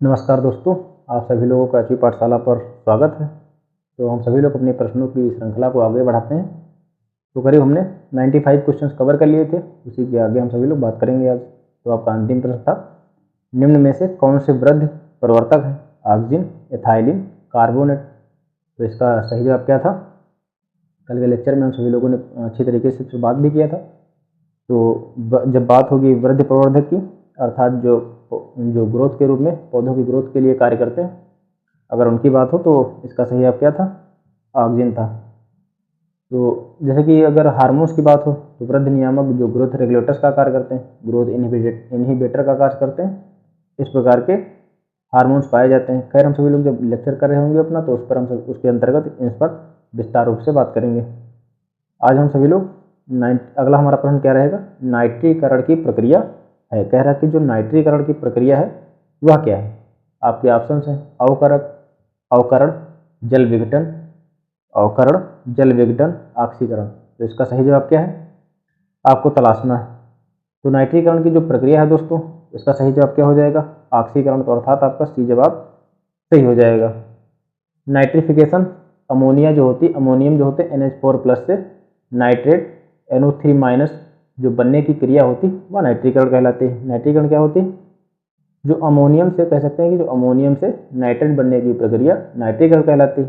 नमस्कार दोस्तों, आप सभी लोगों का अच्छी पाठशाला पर स्वागत है। तो हम सभी लोग अपने प्रश्नों की श्रृंखला को आगे बढ़ाते हैं। तो करीब हमने 95 क्वेश्चंस कवर कर लिए थे, उसी के आगे हम सभी लोग बात करेंगे आज। तो आपका अंतिम प्रश्न था, निम्न में से कौन से वृद्धि प्रवर्तक है? Oxygen, ethylene, carbonate. तो इसका सही जवाब क्या था? कल के लेक्चर में हम सभी लोगों ने अच्छी तरीके से बात भी किया था। तो जब बात होगी वृद्धि प्रवर्धक की, अर्थात जो ग्रोथ के रूप में पौधों की ग्रोथ के लिए कार्य करते हैं, अगर उनकी बात हो तो इसका सही जवाब क्या था? ऑक्सीजन था। तो जैसे कि अगर हार्मोन्स की बात हो तो वृद्धि नियामक जो ग्रोथ रेगुलेटर्स का कार्य करते हैं, ग्रोथ इनहिबिटर का कार्य करते हैं, इस प्रकार के हार्मोन्स पाए जाते हैं। खैर, हम सभी लोग जब लेक्चर कर रहे होंगे अपना, तो उस पर हम उसके अंतर्गत इस पर विस्तार रूप से बात करेंगे। आज हम सभी लोग अगला हमारा प्रश्न क्या रहेगा? नाइट्रीकरण की प्रक्रिया है। कह रहा है कि जो नाइट्रीकरण की प्रक्रिया है वह क्या है? आपके ऑप्शन हैं अवकरण, जल विघटन, ऑक्सीकरण। तो इसका सही जवाब क्या है? आपको तलाशना है। तो नाइट्रीकरण की जो प्रक्रिया है दोस्तों, इसका सही जवाब क्या हो जाएगा? ऑक्सीकरण। तो अर्थात आपका सी जवाब सही हो जाएगा। नाइट्रिफिकेशन, अमोनियम जो होते NH4+ से नाइट्रेट NO3- जो बनने की क्रिया होती वह नाइट्रीकरण कहलाती है। नाइट्रीकरण क्या होती है? जो अमोनियम से कह सकते हैं कि जो अमोनियम से नाइट्रेट बनने की प्रक्रिया नाइट्रीकरण कहलाती है।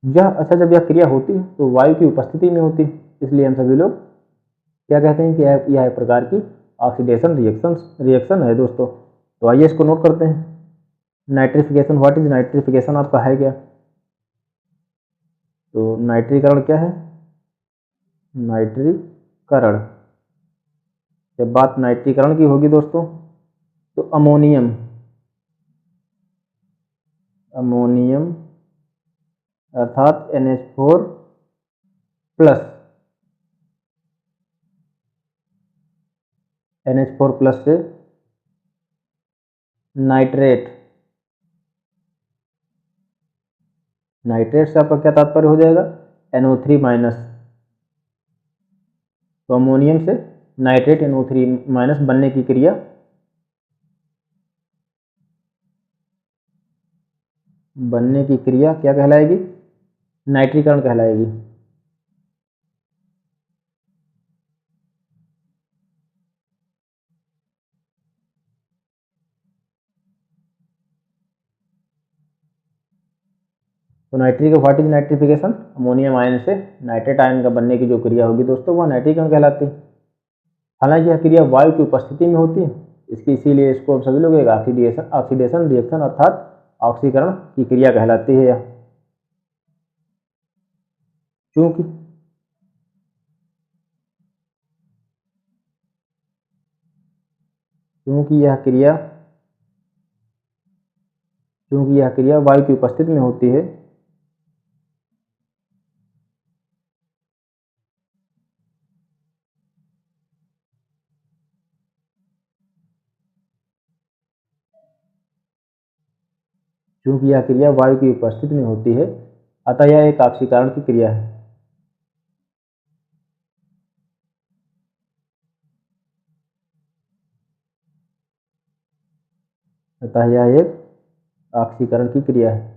जब यह क्रिया होती है तो वायु की उपस्थिति में होती है, इसलिए हम सभी लोग क्या कहते हैं कि यह एक प्रकार की ऑक्सीडेशन रिएक्शन है दोस्तों। तो आइए इसको नोट करते हैं। नाइट्रिफिकेशन, व्हाट इज नाइट्रिफिकेशन आपका है क्या? तो नाइट्रीकरण क्या है? नाइट्रीकरण, जब बात नाइट्रीकरण की होगी दोस्तों, तो अमोनियम अर्थात NH4+ से नाइट्रेट से आपका क्या तात्पर्य हो जाएगा? NO3-। तो अमोनियम से नाइट्रेट NO3- बनने की क्रिया क्या कहलाएगी? नाइट्रीकरण कहलाएगी। तो what is nitrification? Ammonium ion से नाइट्रेट आयन का बनने की जो क्रिया होगी दोस्तों, वह नाइट्रीकरण कहलाती है। हालांकि यह क्रिया वायु की उपस्थिति में होती है, इसीलिए इसको हम सभी लोग एक ऑक्सीडेशन रिएक्शन अर्थात ऑक्सीकरण की क्रिया कहलाती है यह। क्योंकि यह क्रिया वायु की उपस्थिति में होती है, अतः यह एक ऑक्सीकरण की क्रिया है। अतः यह एक ऑक्सीकरण की क्रिया है।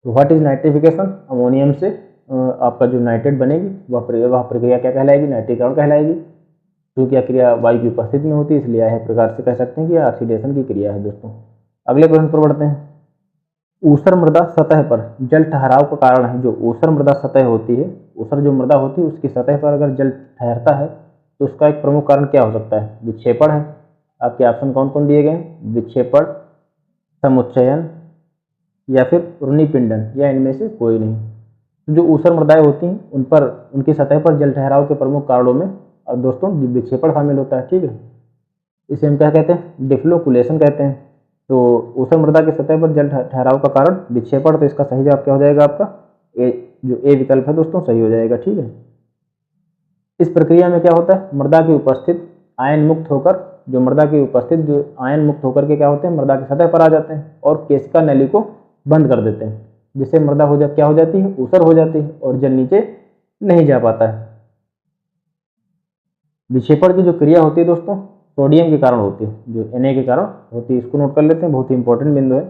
तो व्हाट इज नाइट्रिफिकेशन? अमोनियम से आपका जो नाइट्रेट बनेगी वह प्रक्रिया क्या कहलाएगी? नाइट्रीकरण कहलाएगी। क्योंकि यह क्रिया वायु की उपस्थिति में होती है, इसलिए यह प्रकार से कह सकते हैं कि यह ऑक्सीडेशन की क्रिया है दोस्तों। अगले प्रश्न पर बढ़ते हैं। ऊसर मृदा सतह पर जल ठहराव का कारण है। जो ऊसर मृदा सतह होती है, ऊसर जो मृदा होती है उसकी सतह पर अगर जल ठहरता है तो उसका एक प्रमुख कारण क्या हो सकता है? विक्षेपण है। आपके ऑप्शन कौन कौन दिए गए? विक्षेपण, समुच्चयन या फिर ऋणिपिंडन, या इनमें से कोई नहीं। जो ऊसर मृदाएं होती हैं उन पर उनकी सतह पर जल ठहराव के प्रमुख कारणों में दोस्तों विक्षेपण शामिल होता है। ठीक है, इसे हम क्या कहते हैं? डिफ्लोकुलेशन कहते हैं। तो ऊसर मृदा की सतह पर जल ठहराव का कारण विक्षेपण। तो इसका सही जवाब क्या हो जाएगा? आपका ए विकल्प है दोस्तों, सही हो जाएगा। ठीक है, इस प्रक्रिया में क्या होता है? मृदा की उपस्थित आयन मुक्त होकर जो आयन मुक्त होकर के क्या होते हैं? मृदा की सतह पर आ जाते हैं और केशिका नली को बंद कर देते हैं, जिससे मृदा क्या हो जाती है? ऊसर हो जाती है और जल नीचे नहीं जा पाता है। विक्षेपण की जो क्रिया होती है दोस्तों सोडियम के कारण होती है, जो Na के कारण होती है। इसको नोट कर लेते हैं, बहुत ही इंपॉर्टेंट बिंदु है।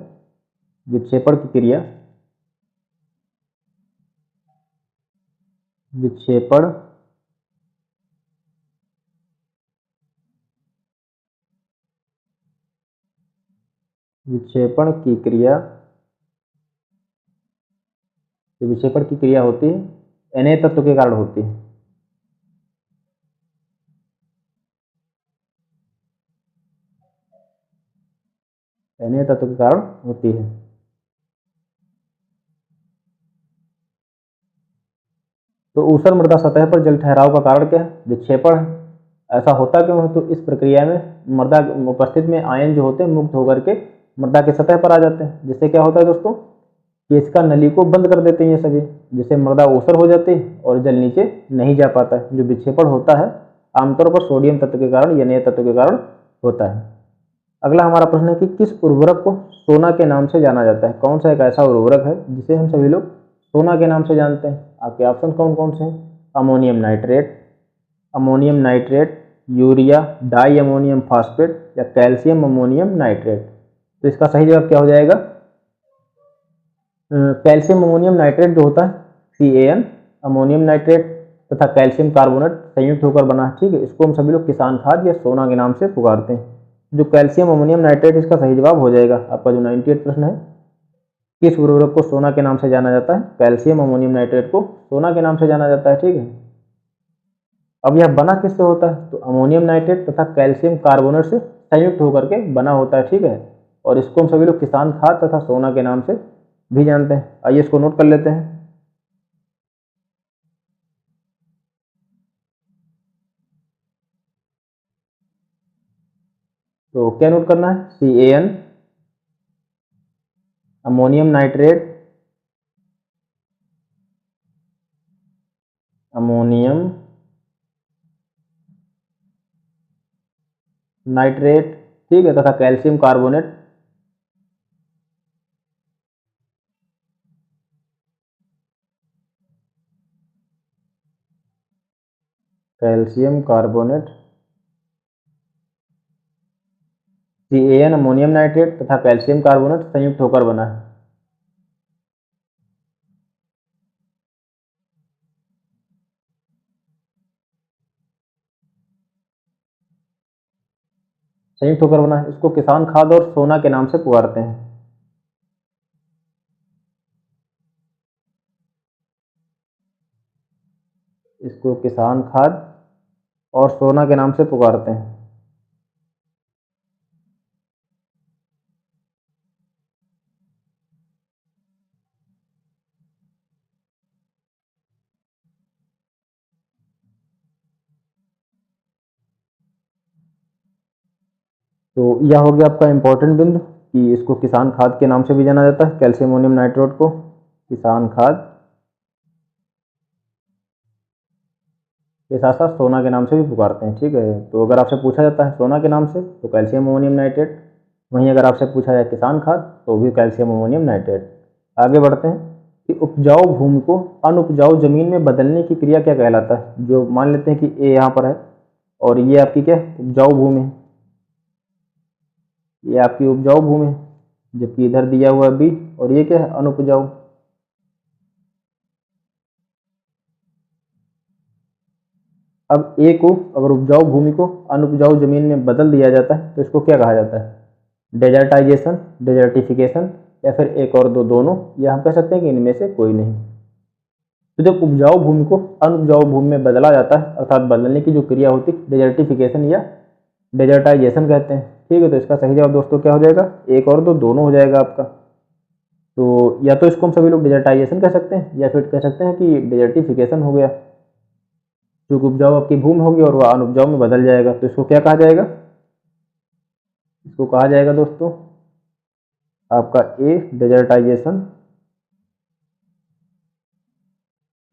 विक्षेपण की क्रिया, विक्षेपण विक्षेपण की क्रिया, जो विक्षेपण की क्रिया होती है Na तत्व के कारण होती है। Na तत्व के कारण होती है। तो ऊसर मृदा सतह पर जल ठहराव का कारण क्या है? विक्षेपण है। ऐसा होता क्यों है? तो इस प्रक्रिया में मृदा उपस्थित में आयन जो होते हैं मुक्त होकर के मृदा की सतह पर आ जाते हैं, जिससे क्या होता है दोस्तों कि इसका नली को बंद कर देते हैं ये सभी, जिससे मृदा ऊसर हो जाती है और जल नीचे नहीं जा पाता है। जो विक्षेपण होता है आमतौर पर सोडियम तत्व के कारण या Na तत्व के कारण होता है। अगला हमारा प्रश्न है कि किस उर्वरक को सोना के नाम से जाना जाता है? कौन सा एक ऐसा उर्वरक है जिसे हम सभी लोग सोना के नाम से जानते हैं? आपके ऑप्शन कौन कौन से हैं? Ammonium nitrate, ammonium nitrate, urea, di ammonium phosphate या कैल्शियम अमोनियम नाइट्रेट। तो इसका सही जवाब क्या हो जाएगा? कैल्शियम अमोनियम नाइट्रेट जो होता है CaN, अमोनियम नाइट्रेट तथा कैल्शियम कार्बोनेट संयुक्त होकर बना है। ठीक है, इसको हम सभी लोग किसान खाद या सोना के नाम से पुकारते हैं। जो कैल्शियम अमोनियम नाइट्रेट, इसका सही जवाब हो जाएगा आपका जो 98 प्रश्न है। किस उर्वरक को सोना के नाम से जाना जाता है? कैल्शियम अमोनियम नाइट्रेट को सोना के नाम से जाना जाता है। ठीक है, अब यह बना किससे होता है? तो अमोनियम नाइट्रेट तथा कैल्शियम कार्बोनेट से संयुक्त होकर के बना होता है। ठीक है, और इसको हम सभी लोग किसान खाद तथा सोना के नाम से भी जानते हैं। आइए इसको नोट कर लेते हैं। तो क्या नोट करना है? CaN, ammonium nitrate, ammonium nitrate, ठीक है, तथा calcium carbonate, calcium carbonate, CaN ammonium nitrate तथा कैल्शियम कार्बोनेट संयुक्त होकर बना है। संयुक्त होकर बना है, इसको किसान खाद और सोना के नाम से पुकारते हैं। इसको किसान खाद और सोना के नाम से पुकारते हैं। तो यह हो गया आपका इंपॉर्टेंट बिंदु कि इसको किसान खाद के नाम से भी जाना जाता है, कैल्शियम अमोनियम नाइट्रेट को किसान खाद के साथ साथ सोना के नाम से भी पुकारते हैं। ठीक है, तो अगर आपसे पूछा जाता है सोना के नाम से तो कैल्शियम अमोनियम नाइट्रेट, वहीं अगर आपसे पूछा जाए किसान खाद तो भी कैल्शियम अमोनियम नाइट्रेट। आगे बढ़ते हैं कि उपजाऊ भूमि को अनउपजाऊ जमीन में बदलने की क्रिया क्या कहलाता है? जो मान लेते हैं कि ए यहाँ पर है और ये आपकी क्या उपजाऊ भूमि है, ये आपकी उपजाऊ भूमि है, जबकि इधर दिया हुआ है बी और ये क्या है अनुपजाऊ। अब ए को अगर उपजाऊ भूमि को अनुपजाऊ जमीन में बदल दिया जाता है तो इसको क्या कहा जाता है? डेजर्टाइजेशन, डेजर्टिफिकेशन या फिर एक और दो, दोनों, या हम कह सकते हैं कि इनमें से कोई नहीं। तो जब उपजाऊ भूमि को अनुपजाऊ भूमि में बदला जाता है अर्थात बदलने की जो क्रिया होती है डेजर्टिफिकेशन या डेजर्टाइजेशन कहते हैं। ठीक है, तो इसका सही जवाब दोस्तों क्या हो जाएगा? एक और दो, दोनों हो जाएगा आपका। तो या तो इसको हम सभी लोग डेजर्टाइजेशन कह सकते हैं या फिर कह सकते हैं कि डेजर्टिफिकेशन हो गया, क्योंकि उपजाऊ आपकी भूमि होगी और वह अनुपजाऊ में बदल जाएगा। तो इसको क्या कहा जाएगा? इसको कहा जाएगा दोस्तों आपका ए डेजर्टाइजेशन,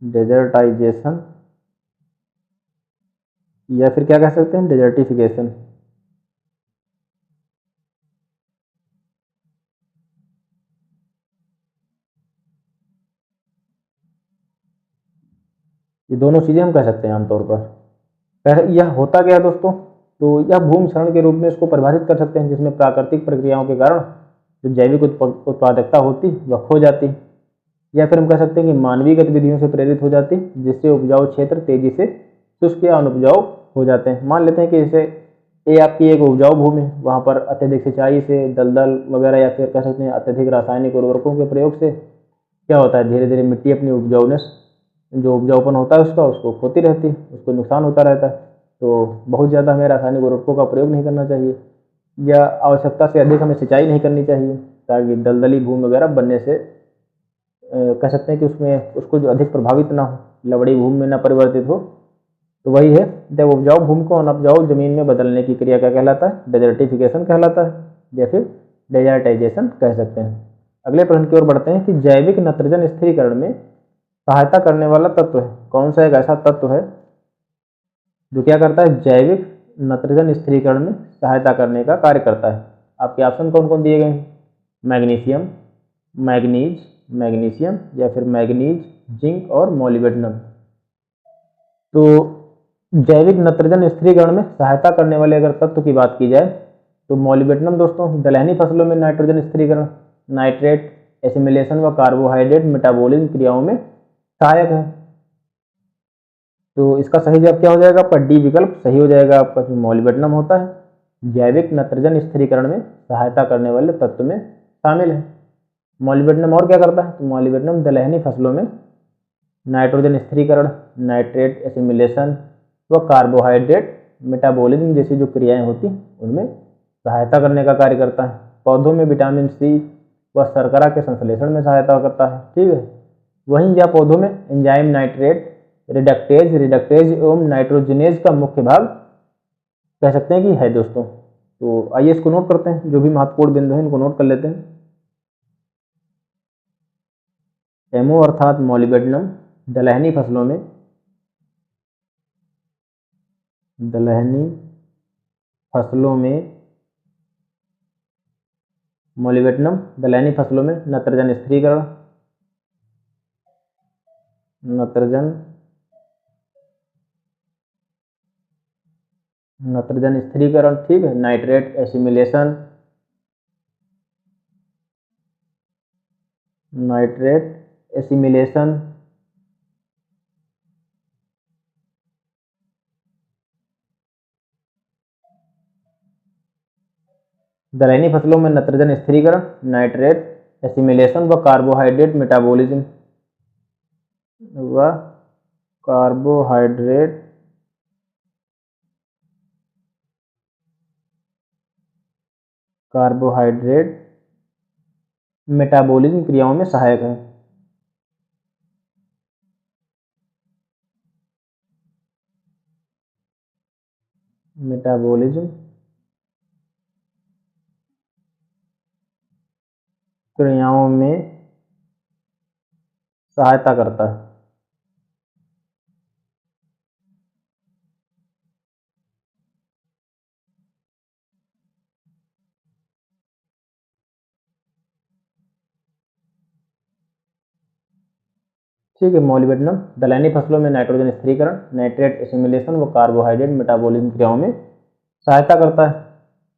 डेजर्टाइजेशन या फिर क्या कह सकते हैं डेजर्टिफिकेशन। ये दोनों चीज़ें हम कह सकते हैं आमतौर पर। यह होता क्या है दोस्तों, तो यह भूमि क्षरण के रूप में इसको परिभाषित कर सकते हैं, जिसमें प्राकृतिक प्रक्रियाओं के कारण जो जैविक उत्पादकता होती वह खो जाती, या फिर हम कह सकते हैं कि मानवीय गतिविधियों से प्रेरित हो जाती, जिससे उपजाऊ क्षेत्र तेजी से शुष्क या अनुपजाऊ हो जाते हैं। मान लेते हैं कि जैसे ये आपकी एक उपजाऊ भूमि, वहाँ पर अत्यधिक सिंचाई से दलदल वगैरह या फिर कह सकते हैं अत्यधिक रासायनिक उर्वरकों के प्रयोग से क्या होता है, धीरे धीरे मिट्टी अपनी उपजाऊनेस, जो उपजाऊपन होता है उसको खोती रहती है, उसको नुकसान होता रहता है। तो बहुत ज़्यादा हमें रासायनिक उर्वरकों का प्रयोग नहीं करना चाहिए, या आवश्यकता से अधिक हमें सिंचाई नहीं करनी चाहिए, ताकि दलदली भूमि वगैरह बनने से कह सकते हैं कि उसमें उसको जो अधिक प्रभावित ना हो, लवड़ी भूमि में ना परिवर्तित हो। तो वही है, जब उपजाऊ भूमि को अनउपजाऊ जमीन में बदलने की क्रिया क्या कहलाता है, डेजर्टिफिकेशन कहलाता है, या फिर डेजर्टाइजेशन कह सकते हैं। अगले प्रश्न की ओर बढ़ते हैं कि जैविक नत्रजन स्थिरीकरण में सहायता करने वाला तत्व है। कौन सा एक ऐसा तत्व है जो क्या करता है, जैविक नत्रजन स्थिरीकरण में सहायता करने का कार्य करता है। आपके ऑप्शन कौन कौन दिए गए हैं, मैग्नीशियम, मैग्नीज, मैग्नीशियम, या फिर मैग्नीज, जिंक और मोलिब्डेनम। तो जैविक नत्रजन स्थिरीकरण में सहायता करने वाले अगर तत्व की बात की जाए तो मोलिब्डेनम दोस्तों दलहनी फसलों में नाइट्रोजन स्थिरीकरण, नाइट्रेट एसिमिलेशन व कार्बोहाइड्रेट मेटाबॉलिज्म क्रियाओं में सहायक है। तो इसका सही जवाब क्या हो जाएगा, आपका डी विकल्प सही हो जाएगा आपका, जो मोलिब्डेनम होता है जैविक नत्रजन स्थिरीकरण में सहायता करने वाले तत्व में शामिल है। मोलिब्डेनम और क्या करता है, तो मोलिब्डेनम दलहनी फसलों में नाइट्रोजन स्थिरीकरण, नाइट्रेट एसिमिलेशन व कार्बोहाइड्रेट मेटाबॉलिज्म जैसी जो क्रियाएं होती उनमें सहायता करने का कार्य करता है। पौधों में विटामिन सी व शर्करा के संश्लेषण में सहायता करता है, ठीक है। वहीं यह पौधों में एंजाइम नाइट्रेट रिडक्टेज एवं नाइट्रोजनेज का मुख्य भाग कह सकते हैं कि है दोस्तों। तो आइए इसको नोट करते हैं, जो भी महत्वपूर्ण बिंदु है इनको नोट कर लेते हैं। एमओ अर्थात मोलिब्डेनम दलहनी फसलों में मोलिब्डेनम दलहनी फसलों में नत्रजन स्थिरीकरण, ठीक है, नाइट्रेट एसिमिलेशन, दलहनी फसलों में नत्रजन स्थिरीकरण, नाइट्रेट एसिमिलेशन व कार्बोहाइड्रेट मेटाबॉलिज्म क्रियाओं में सहायक है। मेटाबॉलिज्म क्रियाओं में सहायता करता है। ठीक है, मोलिब्डेनम दलहनी फसलों में नाइट्रोजन स्थिरीकरण, नाइट्रेट एसिमिलेशन व कार्बोहाइड्रेट मेटाबॉलिज्म क्रियाओं में सहायता करता है।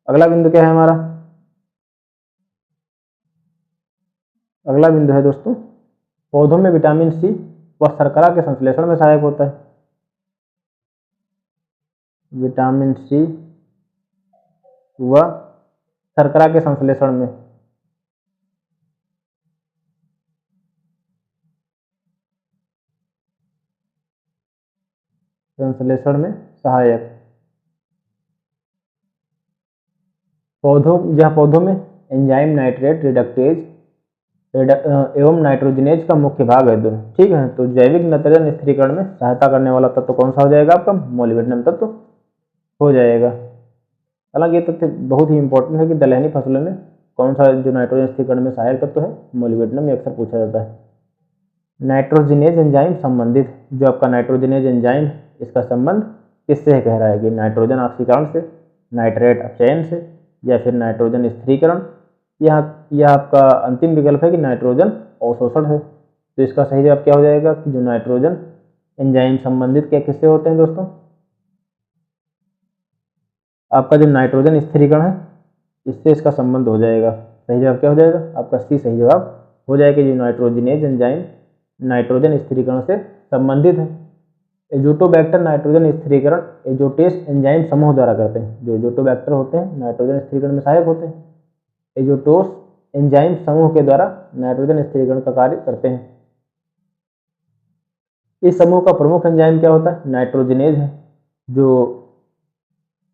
अगला बिंदु क्या है हमारा, अगला बिंदु है दोस्तों, पौधों में विटामिन सी व शर्करा के संश्लेषण में सहायक होता है। विटामिन सी व शर्करा के संश्लेषण में सहायक। पौधों में एंजाइम नाइट्रेट रिडक्टेज एवं नाइट्रोजनेज का मुख्य भाग है दोनों, ठीक है। तो जैविक नत्रजन स्थिरीकरण में सहायता करने वाला तत्व कौन सा हो जाएगा, आपका मोलिब्डेनम तत्व हो जाएगा। हालांकि ये तथ्य बहुत ही इंपॉर्टेंट है कि दलहनी फसलों में कौन सा जो नाइट्रोजन स्थिरीकरण में सहायक तत्व है, मोलिब्डेनम, ये अक्सर पूछा जाता है। नाइट्रोजनेज एंजाइम संबंधित, जो आपका नाइट्रोजनेज एंजाइम, इसका संबंध किससे कह रहा है कि नाइट्रोजन ऑक्सीकरण से, नाइट्रेट अपचयन से, या फिर नाइट्रोजन स्थिरीकरण। यह आपका अंतिम विकल्प है कि नाइट्रोजन अवशोषण है। तो इसका सही जवाब क्या हो जाएगा कि जो नाइट्रोजन एंजाइम संबंधित क्या किससे होते हैं दोस्तों? आपका जो नाइट्रोजन स्थिरीकरण है इससे इसका संबंध हो जाएगा। सही जवाब क्या हो जाएगा? आपका सी सही जवाब हो जाएगा। जो नाइट्रोजिनेज एंजाइम नाइट्रोजन स्थिरीकरण से संबंधित है। एजोटोबैक्टर नाइट्रोजन स्थिरीकरण एजोटेस एंजाइम समूह द्वारा करते हैं। जो एजोटोबैक्टर होते हैं नाइट्रोजन स्थिरीकरण में सहायक होते हैं। एजोटोस एंजाइम समूह के द्वारा नाइट्रोजन स्थिरीकरण का कार्य करते हैं। इस समूह का प्रमुख एंजाइम क्या होता है? नाइट्रोजिनेज है। जो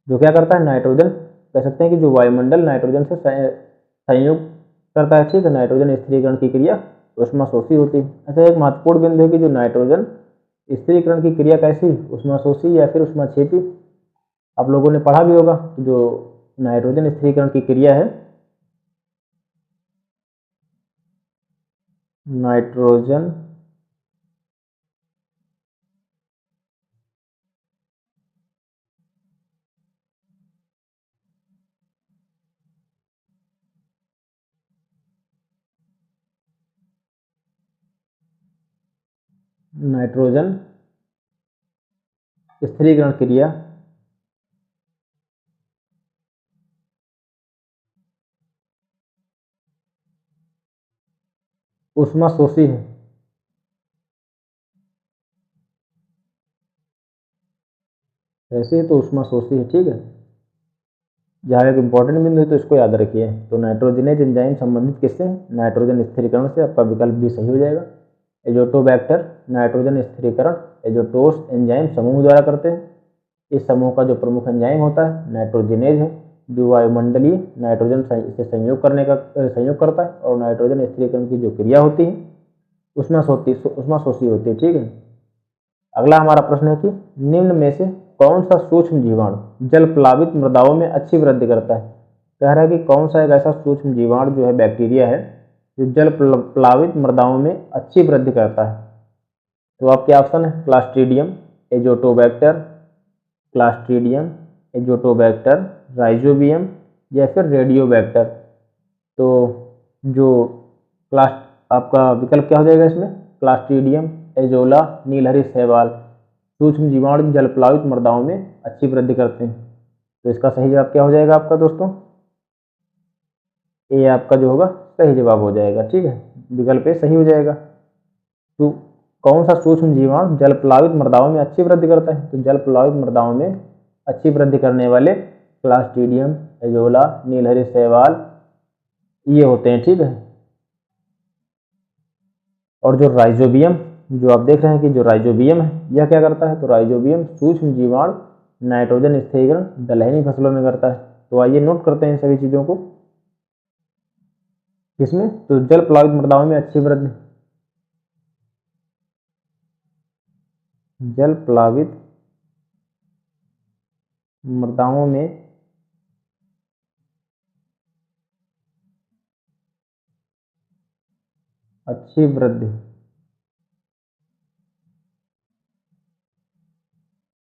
क्या करता है? नाइट्रोजन कह सकते हैं कि जो वायुमंडल नाइट्रोजन से संयोग करता है, ठीक है। नाइट्रोजन स्थिरीकरण की क्रिया ऊष्माशोषी होती है। अच्छा, एक महत्वपूर्ण बिंदु है कि जो नाइट्रोजन स्थिरीकरण की क्रिया कैसी, ऊष्माशोषी या फिर ऊष्माक्षेपी? आप लोगों ने पढ़ा भी होगा। जो नाइट्रोजन स्थिरीकरण की क्रिया है, नाइट्रोजन नाइट्रोजन स्थिरीकरण क्रिया ऊष्माशोषी है। ऐसे ही तो ऊष्माशोषी है, ठीक है। जहाँ एक इंपॉर्टेंट बिंदु है तो इसको याद रखिए। तो नाइट्रोजनेज एंजाइम संबंधित किससे? नाइट्रोजन स्थिरीकरण से। आपका विकल्प भी सही हो जाएगा। एजोटोबैक्टर नाइट्रोजन स्थिरीकरण एजोटोस एंजाइम समूह द्वारा करते हैं। इस समूह का जो प्रमुख एंजाइम होता है नाइट्रोजिनेज है, जो वायुमंडलीय नाइट्रोजन से संयोग करता है और नाइट्रोजन स्थिरीकरण की जो क्रिया होती है ऊष्माशोषी होती है, ठीक है। अगला हमारा प्रश्न है कि निम्न में से कौन सा सूक्ष्म जीवाणु जल प्लावित मृदाओं में अच्छी वृद्धि करता है? कह रहा है कि कौन सा एक ऐसा सूक्ष्म जीवाणु जो है बैक्टीरिया है जो जल प्लावित मृदाओं में अच्छी वृद्धि करता है। तो आपके ऑप्शन है क्लास्ट्रीडियम एजोटोबैक्टर, राइजोबियम या फिर रेडियोबैक्टर। तो जो क्लास आपका विकल्प क्या हो जाएगा इसमें? क्लास्ट्रीडियम, एजोला, नीलहरी शैवाल सूक्ष्म जीवाणु जल प्लावित मृदाओं में अच्छी वृद्धि करते हैं। तो इसका सही जवाब क्या हो जाएगा आपका दोस्तों? ये आपका जो होगा सही जवाब हो जाएगा, ठीक है। विकल्प ए सही हो जाएगा। तो कौन सा सूक्ष्म जीवाणु जल प्लावित मृदाओं में अच्छी वृद्धि करता है? तो जल प्लावित मृदाओं में अच्छी वृद्धि करने वाले क्लास्ट्रीडियम, एजोला, नीलहरी शैवाल ये होते हैं, ठीक है। और जो राइजोबियम जो आप देख रहे हैं कि जो राइजोबियम है यह क्या करता है? तो राइजोबियम सूक्ष्म जीवाणु नाइट्रोजन स्थिरीकरण दलहनी फसलों में करता है। तो आइए नोट करते हैं सभी चीजों को। किसमें? तो जल प्लावित मृदाओं में अच्छी वृद्धि, जल प्लावित मृदाओं में अच्छी वृद्धि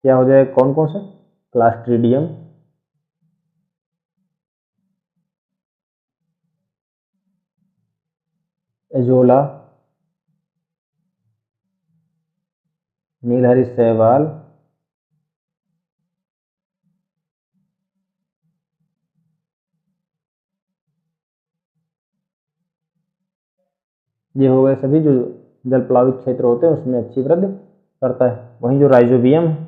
क्या हो जाएगा? कौन कौन से? क्लास्ट्रीडियम, एजोला, नीलहरी शैवाल, ये हो गए सभी जो जल प्लावित क्षेत्र होते हैं उसमें अच्छी वृद्धि करता है। वहीं जो राइजोबियम है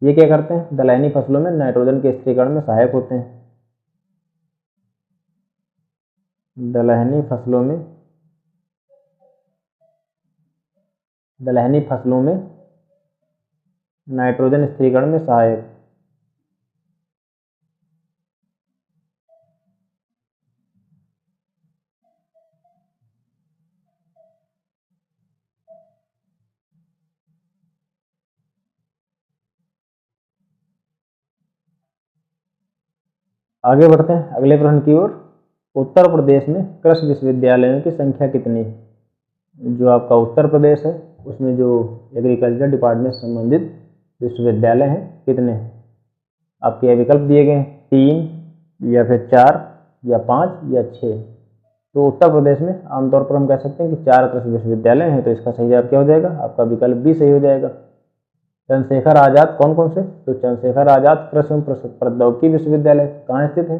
ये क्या करते हैं? दलहनी फसलों में नाइट्रोजन के स्थिरीकरण में सहायक होते हैं। दलहनी फसलों में नाइट्रोजन स्थिरीकरण में सहायक। आगे बढ़ते हैं अगले प्रश्न की ओर। उत्तर प्रदेश में कृषि विश्वविद्यालयों की संख्या कितनी है? जो आपका उत्तर प्रदेश है उसमें जो एग्रीकल्चर डिपार्टमेंट से संबंधित विश्वविद्यालय हैं कितने हैं? आपके विकल्प दिए गए हैं 3 या फिर 4 या 5 या 6। तो उत्तर प्रदेश में आमतौर पर हम कह सकते हैं कि 4 कृषि विश्वविद्यालय हैं, तो इसका सही जवाब क्या हो जाएगा? आपका विकल्प बी सही हो जाएगा। चंद्रशेखर आजाद कौन कौन से? तो चंद्रशेखर आजाद कृषि एवं प्रौद्योगिकी विश्वविद्यालय कहाँ स्थित है?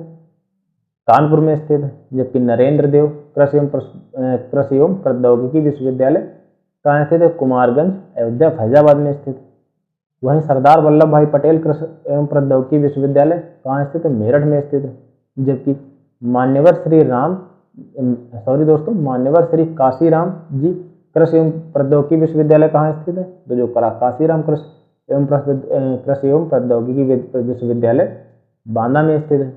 कानपुर में स्थित है। जबकि नरेंद्र देव कृषि एवं प्रौद्योगिकी विश्वविद्यालय कहाँ स्थित है? कुमारगंज, अयोध्या, फैजाबाद में स्थित। वहीं सरदार वल्लभ भाई पटेल कृषि एवं प्रौद्योगिकी विश्वविद्यालय कहाँ स्थित है? मेरठ में स्थित है। जबकि मान्यवर श्री काशीराम जी कृषि एवं प्रौद्योगिकी विश्वविद्यालय कहाँ स्थित है? तो जो काशीराम कृषि एवं प्रौद्योगिकी विश्वविद्यालय बांदा में स्थित है।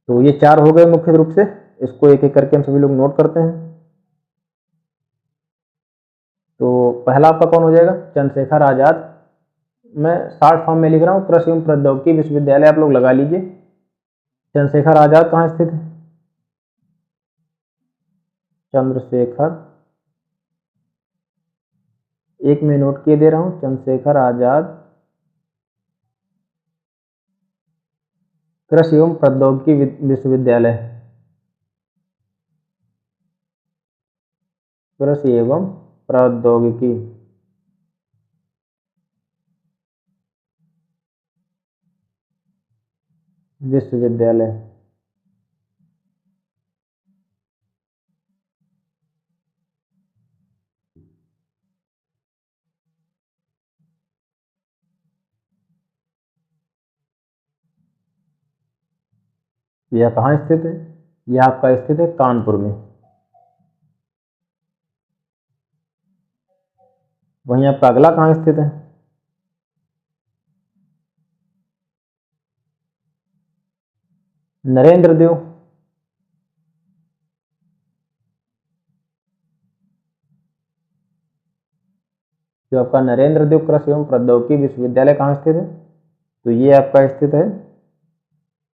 तो ये 4 हो गए मुख्य रूप से। इसको एक एक करके हम सभी लोग नोट करते हैं। तो पहला आपका कौन हो जाएगा? चंद्रशेखर आजाद। मैं शॉर्ट फॉर्म में लिख रहा हूँ, कृषि एवं प्रौद्योगिकी विश्वविद्यालय आप लोग लगा लीजिए। चंद्रशेखर आजाद कहाँ स्थित है? चंद्रशेखर, एक में नोट किए दे रहा हूँ, चंद्रशेखर आजाद कृषि एवं प्रौद्योगिकी विश्वविद्यालय, कृषि एवं प्रौद्योगिकी विश्वविद्यालय। यह कहाँ स्थित है? यह आपका स्थित है कानपुर में। वहीं आपका अगला कहाँ स्थित है? नरेंद्र देव, जो आपका नरेंद्र देव कृषि एवं प्रौद्योगिकी विश्वविद्यालय कहाँ स्थित है? तो ये आपका स्थित है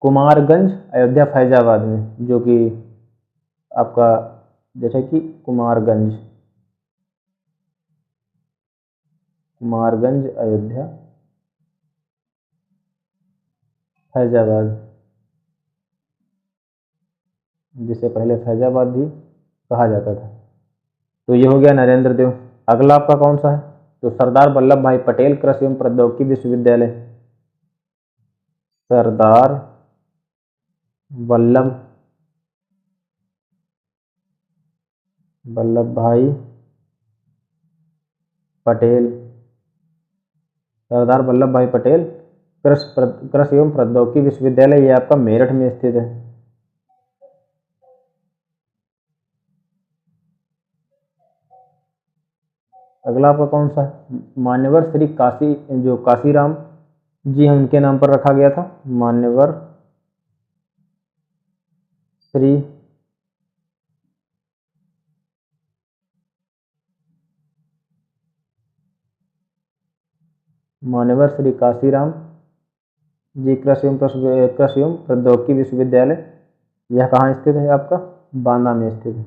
कुमारगंज, अयोध्या, फैजाबाद में। जो कि आपका जैसे कि कुमारगंज, अयोध्या, फैजाबाद, जिसे पहले फैजाबाद भी कहा जाता था। तो ये हो गया नरेंद्र देव। अगला आपका कौन सा है? तो सरदार वल्लभ भाई पटेल कृषि एवं प्रौद्योगिकी विश्वविद्यालय, सरदार वल्लभ भाई पटेल, सरदार वल्लभ भाई पटेल कृषि एवं प्रौद्योगिकी विश्वविद्यालय, ये आपका मेरठ में स्थित है। अगला आपका कौन सा है? मान्यवर श्री काशीराम जी हैं, उनके नाम पर रखा गया था। मान्यवर श्री काशीराम जी कृषि एवं प्रौद्योगिकी विश्वविद्यालय, यह कहाँ स्थित है? आपका बांदा में स्थित है।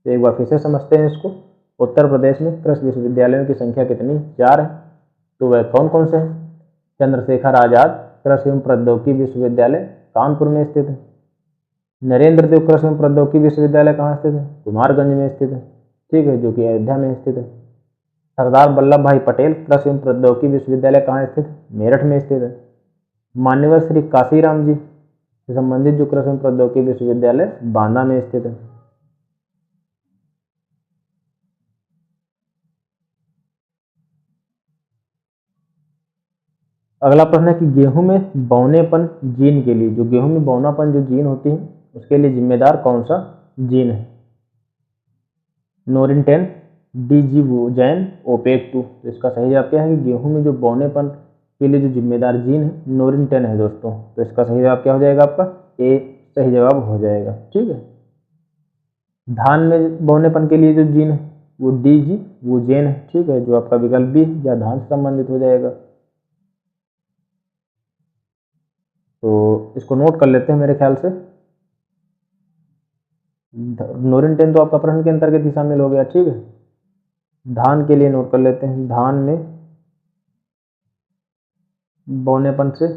तो एक बार फिर से समझते हैं इसको। उत्तर प्रदेश में कृषि विश्वविद्यालयों की संख्या कितनी? 4 है। तो वह कौन कौन से हैं? चंद्रशेखर आजाद कृषि एवं प्रौद्योगिकी विश्वविद्यालय कानपुर में स्थित है। नरेंद्र देव कृषि एवं प्रौद्योगिकी विश्वविद्यालय कहाँ स्थित है? कुमारगंज में स्थित है, ठीक है, जो कि अयोध्या में स्थित है। सरदार वल्लभ भाई पटेल कृषि एवं प्रौद्योगिकी विश्वविद्यालय कहाँ स्थित है? मेरठ में स्थित है। मान्यवर श्री काशीराम जी से संबंधित जो कृषि एवं प्रौद्योगिकी विश्वविद्यालय बांदा में स्थित है। अगला प्रश्न है कि गेहूं में बौनेपन जीन के लिए, जो गेहूं में बौनापन जो जीन होती है, उसके लिए जिम्मेदार कौन सा जीन है? नोरिन-10, डीजीवोजैन, ओपेक 2। तो इसका सही जवाब क्या है कि गेहूं में जो बौनेपन के लिए जो जिम्मेदार जीन है नोरिन-10 है दोस्तों। तो इसका सही जवाब क्या हो जाएगा? आपका ए सही जवाब हो जाएगा, ठीक है। धान में बौनेपन के लिए जो जीन है वो डीजीवोजेन है, ठीक है, जो आपका विकल्प बी या धान से संबंधित हो जाएगा। तो इसको नोट कर लेते हैं मेरे ख्याल से। नोरिन-10 तो आपका प्रश्न के अंतर्गत ही शामिल हो गया, ठीक है। धान के लिए नोट कर लेते हैं। धान में बौनेपन से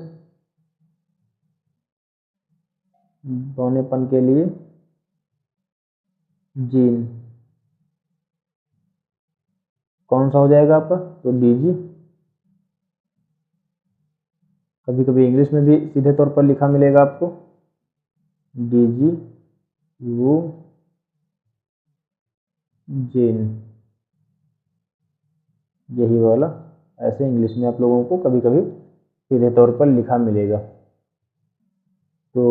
बौनेपन के लिए जीन कौन सा हो जाएगा आपका? तो डीजी। कभी कभी इंग्लिश में भी सीधे तौर पर लिखा मिलेगा आपको, डीजी वो जीन, यही वाला। ऐसे इंग्लिश में आप लोगों को कभी कभी सीधे तौर पर लिखा मिलेगा। तो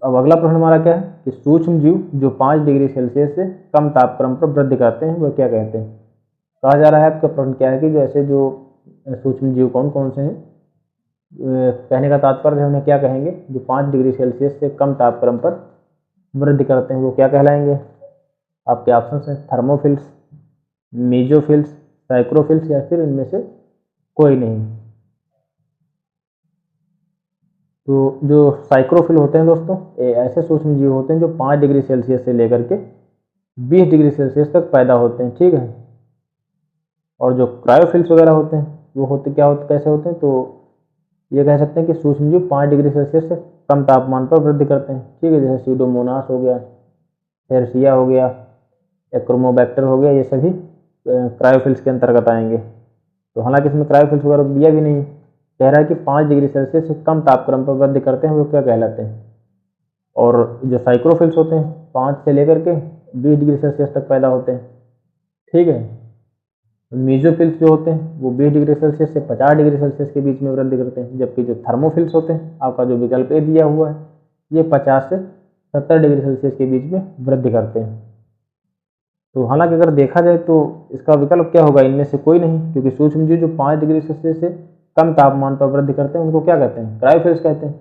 अब अगला प्रश्न हमारा क्या है कि सूक्ष्म जीव जो 5 डिग्री सेल्सियस से कम तापक्रम पर वृद्धि करते हैं वह क्या कहते हैं? कहा जा रहा है, आपका प्रश्न क्या है कि जैसे जो सूक्ष्म जीव कौन कौन से हैं, कहने का तात्पर्य है उन्हें क्या कहेंगे, जो 5 डिग्री सेल्सियस से कम तापक्रम पर वृद्धि करते हैं वो क्या कहलाएंगे? आपके ऑप्शन हैं थर्मोफिल्स, मीजोफिल्स, साइक्रोफिल्स या फिर इनमें से कोई नहीं। तो जो साइक्रोफिल होते हैं दोस्तों, ये ऐसे सूक्ष्म जीव होते हैं जो 5 डिग्री सेल्सियस से लेकर के 20 डिग्री सेल्सियस तक पैदा होते हैं, ठीक है। और जो क्रायोफिल्स वगैरह होते हैं वो होते क्या होते कैसे होते हैं, तो ये कह सकते हैं कि सूक्ष्म जीव 5 डिग्री सेल्सियस से कम तापमान पर वृद्धि करते हैं, ठीक है। जैसे सीडोमोनास हो गया, हेर्सिया हो गया, एक्रोमोबैक्टर हो गया, ये सभी क्रायोफिल्स के अंतर्गत आएंगे। तो हालांकि इसमें क्रायोफिल्स वगैरह दिया भी नहीं, कह रहा है कि 5 डिग्री सेल्सियस से कम तापक्रम पर वृद्धि करते हैं वो क्या कहलाते हैं। और जो साइक्रोफिल्स होते हैं 5 से लेकर के 20 डिग्री सेल्सियस तक पैदा होते हैं, ठीक है। मीजोफिल्स जो होते हैं वो 20 डिग्री सेल्सियस से 50 डिग्री सेल्सियस के बीच में वृद्धि करते हैं, जबकि जो थर्मोफिल्स होते हैं, आपका जो विकल्प ए दिया हुआ है, ये 50 से 70 डिग्री सेल्सियस के बीच में वृद्धि करते हैं। तो हालांकि अगर देखा जाए तो इसका विकल्प क्या होगा, इनमें से कोई नहीं, क्योंकि सूक्ष्म जीव जो 5 डिग्री सेल्सियस से कम तापमान पर वृद्धि करते हैं उनको क्या कहते हैं? क्रायोफिल्स कहते हैं।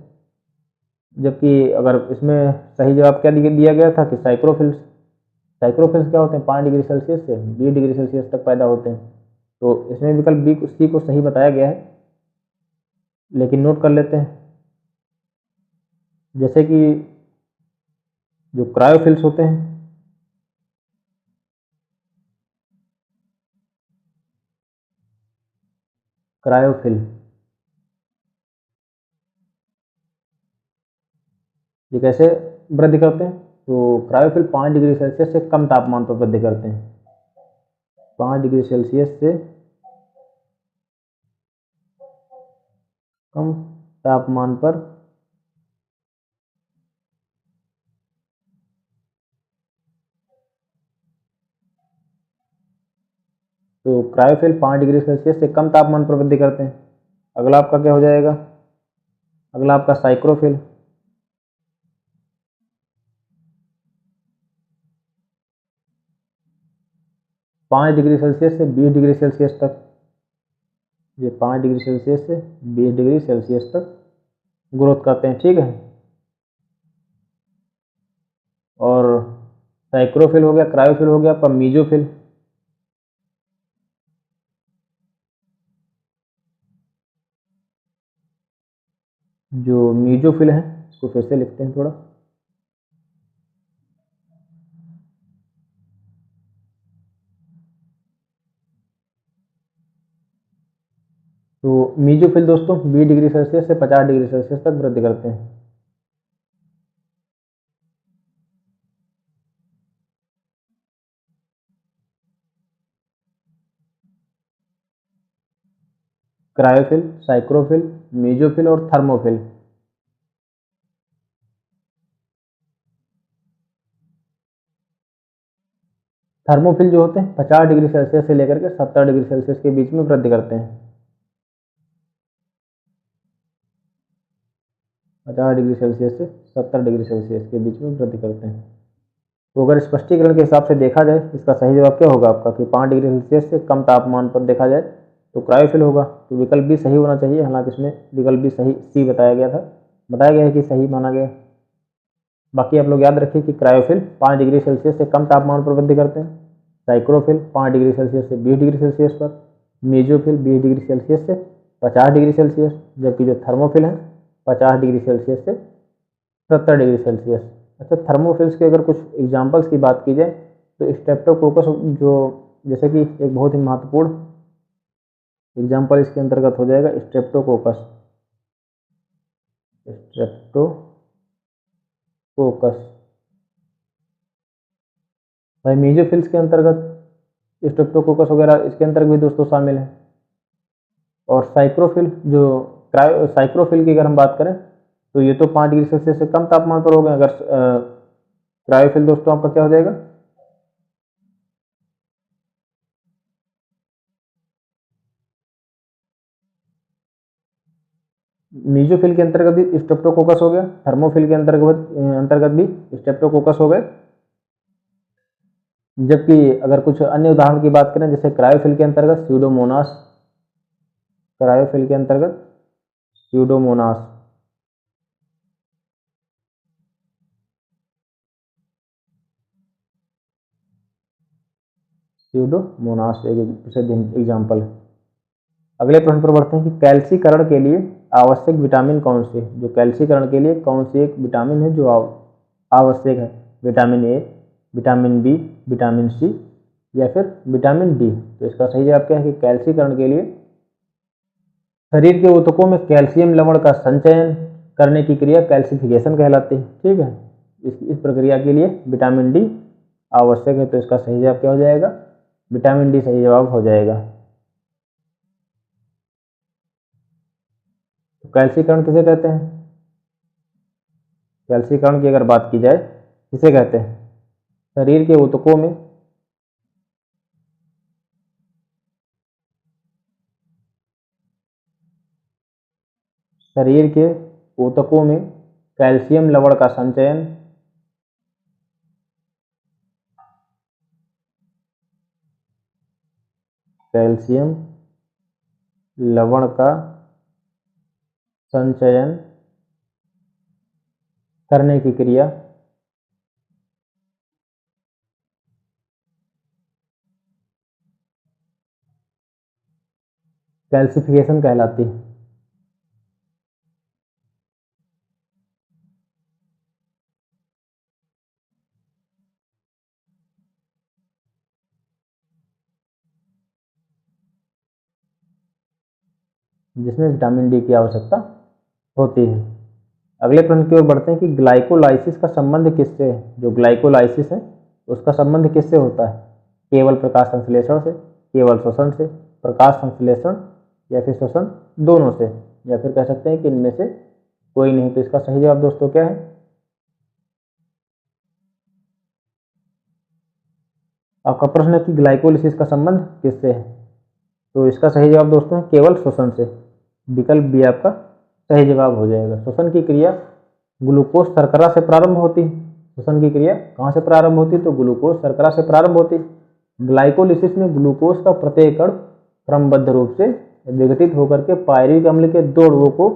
जबकि अगर इसमें सही जवाब क्या दिया गया था कि साइक्रोफिल्स। साइक्रोफिल्स क्या होते हैं? 5 डिग्री सेल्सियस से 20 डिग्री सेल्सियस तक पैदा होते हैं। तो इसमें विकल्प बी सी को सही बताया गया है, लेकिन नोट कर लेते हैं जैसे कि जो क्रायोफिल्स होते हैं, क्रायोफिल ये कैसे वृद्धि करते हैं? तो क्रायोफिल 5 डिग्री सेल्सियस से कम तापमान पर वृद्धि करते हैं। 5 डिग्री सेल्सियस से कम तापमान पर तो क्रायोफिल 5 डिग्री सेल्सियस से कम तापमान पर वृद्धि करते हैं। अगला आपका क्या हो जाएगा? अगला आपका साइक्रोफिल। पाँच डिग्री सेल्सियस से 20 डिग्री सेल्सियस तक, ये 5 डिग्री सेल्सियस से 20 डिग्री सेल्सियस तक ग्रोथ करते हैं, ठीक है। और साइक्रोफिल हो गया, क्रायोफिल हो गया, आपका मीजोफिल। जो मीजोफिल है इसको फिर से लिखते हैं थोड़ा, तो मीजोफिल दोस्तों 20 डिग्री सेल्सियस से 50 डिग्री सेल्सियस तक वृद्धि करते हैं। क्रायोफिल, साइक्रोफिल, मीजोफिल और थर्मोफिल। थर्मोफिल जो होते हैं 50 डिग्री सेल्सियस से लेकर के 70 डिग्री सेल्सियस के बीच में वृद्धि करते हैं। 50 डिग्री सेल्सियस से 70 डिग्री सेल्सियस के बीच में वृद्धि करते हैं। तो अगर स्पष्टीकरण के हिसाब से देखा जाए, इसका सही जवाब क्या होगा आपका कि 5 डिग्री सेल्सियस से कम तापमान पर देखा जाए तो क्रायोफिल होगा। तो विकल्प भी सही होना चाहिए, हालांकि इसमें विकल्प भी सही सी बताया गया था, बताया गया है कि सही माना गया। बाकी आप लोग याद रखिए कि क्रायोफिल 5 डिग्री सेल्सियस से कम तापमान पर वृद्धि करते हैं, साइक्रोफिल 5 डिग्री सेल्सियस से 20 डिग्री सेल्सियस पर, मीजोफिल 20 डिग्री सेल्सियस से 50 डिग्री सेल्सियस, जबकि जो थर्मोफिल है 50 डिग्री सेल्सियस से 70 डिग्री सेल्सियस। अच्छा, थर्मोफिल्स के अगर कुछ एग्जांपल्स की बात की जाए तो स्ट्रेप्टोकोकस, जो जैसे कि एक बहुत ही महत्वपूर्ण एग्जांपल इसके अंतर्गत हो जाएगा स्ट्रेप्टोकोकस। स्ट्रेप्टोकोकस कोकस। भाई मेसोफिल्स के अंतर्गत स्ट्रेप्टोकोकस वगैरह इसके अंतर्गत भी दोस्तों शामिल है। और साइक्रोफिल जो साइक्रोफिल की अगर हम बात करें तो ये तो 5 डिग्री सेल्सियस से कम तापमान पर हो गए। अगर क्रायोफिल दोस्तों आपका क्या हो जाएगा, मीजोफिल के अंतर्गत भी स्ट्रेप्टोकोकस हो गया, थर्मोफिल के अंतर्गत भी स्ट्रेप्टोकोकस हो गए। जबकि अगर कुछ अन्य उदाहरण की बात करें जैसे क्रायोफिल के अंतर्गत स्यूडोमोनास, क्रायोफिल के अंतर्गत स्यूडोमोनास, स्यूडोमोनास एक प्रसिद्ध एग्जाम्पल है। अगले प्रश्न पर बढ़ते हैं कि कैल्सीकरण के लिए आवश्यक विटामिन कौन से, जो कैल्सीकरण के लिए कौन सी एक विटामिन है जो आवश्यक है, vitamin A, vitamin B, vitamin C या फिर विटामिन डी। तो इसका सही जवाब क्या है कि कैल्सीकरण के लिए शरीर के ऊतकों में कैल्शियम लवण का संचयन करने की क्रिया कैल्सिफिकेशन कहलाती है। ठीक है, इस प्रक्रिया के लिए विटामिन डी आवश्यक है। तो इसका सही जवाब क्या हो जाएगा, विटामिन डी सही जवाब हो जाएगा। तो कैल्सीकरण किसे कहते हैं, कैल्सीकरण की अगर बात की जाए किसे कहते हैं, शरीर के ऊतकों में शरीर के ऊतकों में कैल्शियम लवण का संचयन कैल्शियम लवण का संचयन करने की क्रिया कैल्सिफिकेशन कहलाती है। जिसमें विटामिन डी की आवश्यकता होती है। अगले प्रश्न की ओर बढ़ते हैं कि ग्लाइकोलाइसिस का संबंध किससे है, जो ग्लाइकोलाइसिस है उसका संबंध किससे होता है, केवल प्रकाश संश्लेषण से, केवल श्वसन से, प्रकाश संश्लेषण या फिर श्वसन दोनों से, या फिर कह सकते हैं कि इनमें से कोई नहीं। तो इसका सही जवाब दोस्तों क्या है, आपका प्रश्न है कि ग्लाइकोलाइसिस का संबंध किससे है, तो इसका सही जवाब दोस्तों केवल श्वसन से। विकल्प बी आपका सही जवाब हो जाएगा। श्वसन की क्रिया ग्लूकोज शर्करा से प्रारंभ होती है। श्वसन की क्रिया कहाँ से प्रारंभ होती है, तो ग्लूकोज शर्करा से प्रारंभ होती है। ग्लाइकोलिसिस में ग्लूकोज का प्रत्येक कण क्रमबद्ध रूप से विघटित होकर के पायरुविक अम्ल के 2 अणुओं को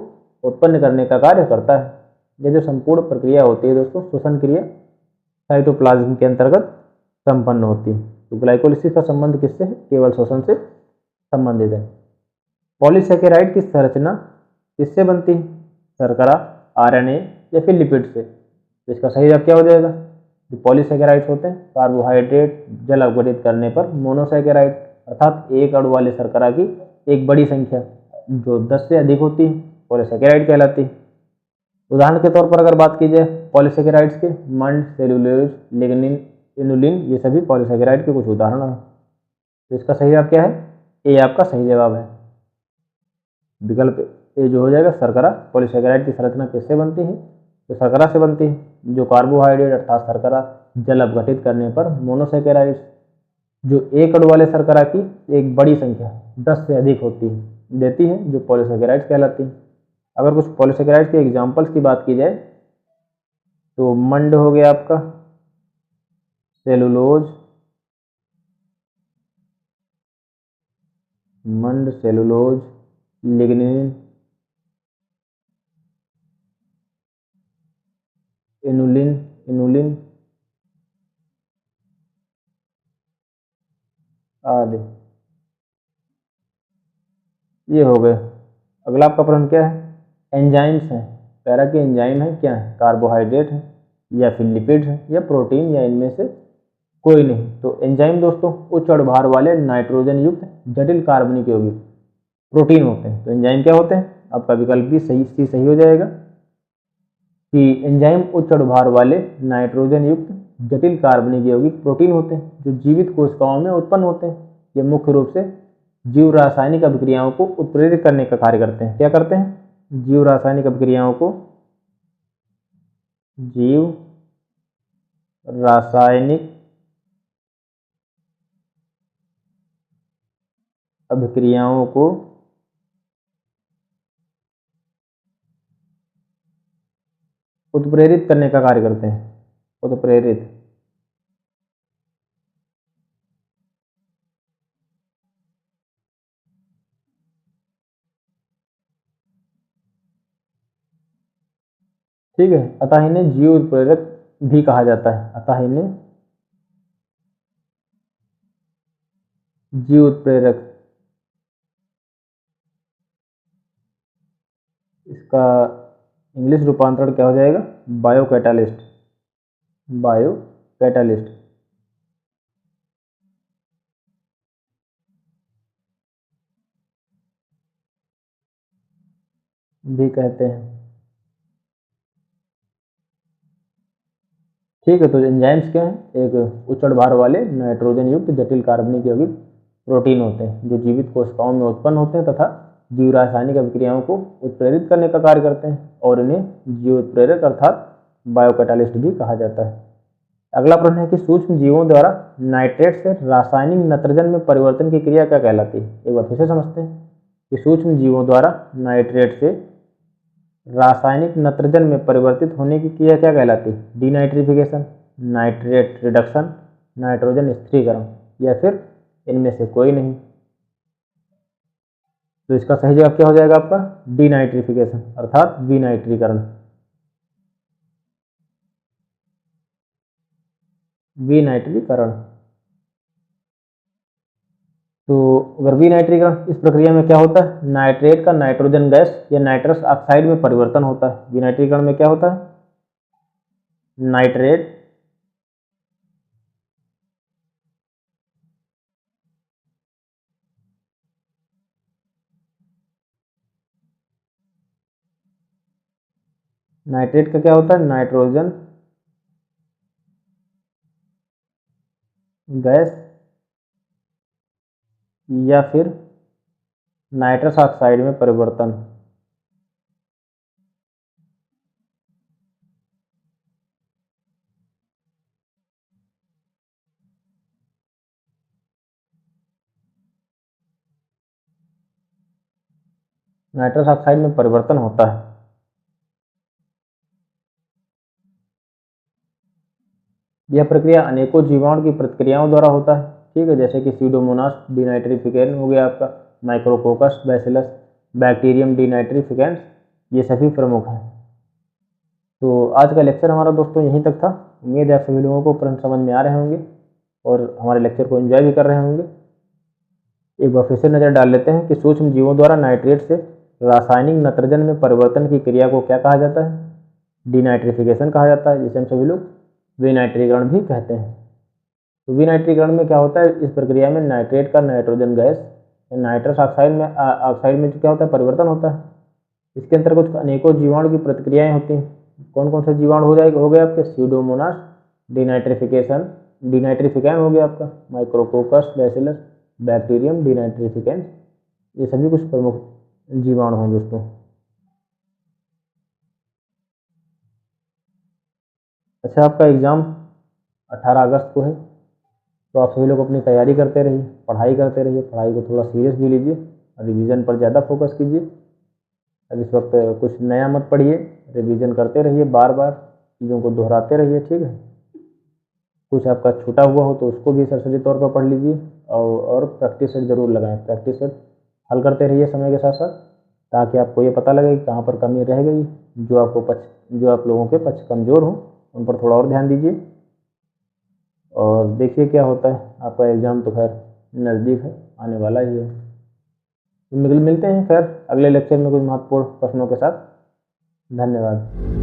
उत्पन्न करने का कार्य करता है। यह जो संपूर्ण प्रक्रिया होती है दोस्तों, श्वसन क्रिया साइटोप्लाज्म के अंतर्गत संपन्न होती है। तो ग्लाइकोलिसिस का संबंध किससे है, केवल श्वसन से संबंधित है। पॉलीसेकेराइड की संरचना किससे बनती है, शर्करा, आरएनए या फिर लिपिड से। तो इसका सही जवाब क्या हो जाएगा, जो पॉलीसेकेराइड्स होते हैं कार्बोहाइड्रेट जल अवघटित करने पर मोनोसेकेराइड अर्थात एक अणु वाले शर्करा की एक बड़ी संख्या जो 10 से अधिक होती है पॉलीसेकेराइड कहलाती है। उदाहरण के तौर पर अगर बात की जाए पॉलीसेकेराइड्स के, मंड, सेलुलोज, लिग्निन, इनुलिन, ये सभी पॉलीसेकेराइड के कुछ उदाहरण हैं। तो इसका सही जवाब क्या है, ए आपका सही जवाब है। विकल्प ए जो हो जाएगा शर्करा। पॉलीसेकेराइड की संरचना किससे बनती है, तो शर्करा से बनती है, जो कार्बोहाइड्रेट अर्थात शर्करा जल अपघटित करने पर मोनोसेकेराइड्स जो एक अणु वाले शर्करा की एक बड़ी संख्या 10 से अधिक होती है देती है, जो पॉलीसेकेराइड्स कहलाती है। अगर कुछ पॉलीसेकेराइड्स के एग्जाम्पल्स की बात की जाए तो मंड हो गया आपका, सेलुलोज, मंड, सेलुलोज, लिग्निन, इनुलिन आदि, ये हो गए। अगला आपका प्रश्न क्या है, एंजाइम्स हैं, पैरा के एंजाइम है क्या है, कार्बोहाइड्रेट है या फिर लिपिड है या प्रोटीन या इनमें से कोई नहीं। तो एंजाइम दोस्तों उच्च अणुभार वाले नाइट्रोजन युक्त जटिल कार्बनिक यौगिक प्रोटीन होते हैं। तो एंजाइम क्या होते हैं, आपका विकल्प भी सही हो जाएगा। कि एंजाइम उच्च भार वाले नाइट्रोजन युक्त जटिल कार्बनिक यौगिक प्रोटीन होते हैं जो जीवित कोशिकाओं में उत्पन्न होते हैं। ये मुख्य रूप से जीव रासायनिक अभिक्रियाओं को उत्प्रेरित करने का कार्य करते हैं। क्या करते हैं? जीव रासायनिक अभिक्रियाओं को उत्प्रेरित करने का कार्य करते हैं। उत्प्रेरित ठीक है, अतः इन्हें जीव उत्प्रेरक भी कहा जाता है। अतः इन्हें जीव उत्प्रेरक, इसका इंग्लिश रूपांतरण क्या हो जाएगा? बायोकैटालिस्ट। बायोकैटालिस्ट भी कहते हैं। ठीक है, तो एंजाइम्स क्या हैं? एक उच्च भार वाले नाइट्रोजन युक्त जटिल कार्बनिक यौगिक प्रोटीन होते हैं जो जीवित कोशिकाओं में उत्पन्न होते हैं तथा जीव रासायनिक अभिक्रियाओं को उत्प्रेरित करने का कार्य करते हैं और इन्हें जीव उत्प्रेरक अर्थात बायोकैटालिस्ट भी कहा जाता है। अगला प्रश्न है कि सूक्ष्म जीवों द्वारा नाइट्रेट से रासायनिक नत्रजन में परिवर्तन की क्रिया क्या कहलाती है? एक बार फिर से समझते हैं कि सूक्ष्म जीवों द्वारा नाइट्रेट से रासायनिक नत्रजन में परिवर्तित होने की क्रिया क्या कहलाती है? डीनाइट्रिफिकेशन, नाइट्रेट रिडक्शन, नाइट्रोजन स्थिरीकरण या फिर इनमें से कोई नहीं। तो इसका सही जवाब क्या हो जाएगा आपका? डीनाइट्रिफिकेशन अर्थात विनाइट्रीकरण। विनाइट्रीकरण। तो अगर विनाइट्रीकरण, इस प्रक्रिया में क्या होता है? नाइट्रेट का नाइट्रोजन गैस या नाइट्रस ऑक्साइड में परिवर्तन होता है। विनाइट्रीकरण में क्या होता है? नाइट्रेट का क्या होता है? नाइट्रोजन गैस या फिर नाइट्रस ऑक्साइड में परिवर्तन। नाइट्रस ऑक्साइड में परिवर्तन होता है। यह प्रक्रिया अनेकों जीवाणु की प्रतिक्रियाओं द्वारा होता है। ठीक है, जैसे कि सीडोमोनास डीनाइट्रिफिकेन हो गया आपका, माइक्रोकोकस बैसिलस, बैक्टीरियम डीनाइट्रिफिकेंस, ये सभी प्रमुख हैं। तो आज का लेक्चर हमारा दोस्तों यहीं तक था। उम्मीद है आप सभी लोगों को प्रश्न समझ में आ रहे होंगे और हमारे लेक्चर को एंजॉय भी कर रहे होंगे। एक बार फिर से नज़र डाल लेते हैं कि सूक्ष्म जीवों द्वारा नाइट्रेट से रासायनिक नत्रजन में परिवर्तन की क्रिया को क्या कहा जाता है? डीनाइट्रिफिकेशन कहा जाता है, जिसे हम सभी लोग विनाइट्रीकरण भी कहते हैं। तो विनाइट्रीकरण में क्या होता है? इस प्रक्रिया में नाइट्रेट का नाइट्रोजन गैस नाइट्रस ऑक्साइड में क्या होता है? परिवर्तन होता है। इसके अंतर्गत अनेकों जीवाणु की प्रतिक्रियाएं होती हैं। कौन कौन से जीवाणु हो गए आपके? सीडोमोनास डीनाइट्रिफिकेन हो गया आपका, माइक्रोकोकस बैसिलस, बैक्टीरियम डीनाइट्रिफिकेंस, ये सभी कुछ प्रमुख जीवाणु हैं दोस्तों। अच्छा, आपका एग्ज़ाम 18 अगस्त को है, तो आप सभी लोग अपनी तैयारी करते रहिए, पढ़ाई करते रहिए, पढ़ाई को थोड़ा सीरियस भी लीजिए, रिवीजन पर ज़्यादा फोकस कीजिए। अब इस वक्त कुछ नया मत पढ़िए, रिवीजन करते रहिए, बार बार चीज़ों को दोहराते रहिए। ठीक है, कुछ आपका छूटा हुआ हो तो उसको भी सरसरी तौर पर पढ़ लीजिए और प्रैक्टिस सेट जरूर लगाएं। प्रैक्टिस सेट हल करते रहिए समय के साथ साथ, ताकि आपको ये पता लगे कि कहाँ पर कमी रह गई। जो आप लोगों के पक्ष कमज़ोर हो उन पर थोड़ा और ध्यान दीजिए और देखिए क्या होता है। आपका एग्ज़ाम तो खैर नज़दीक है, आने वाला ही है। तो मिलते हैं खैर अगले लेक्चर में कुछ महत्वपूर्ण प्रश्नों के साथ। धन्यवाद।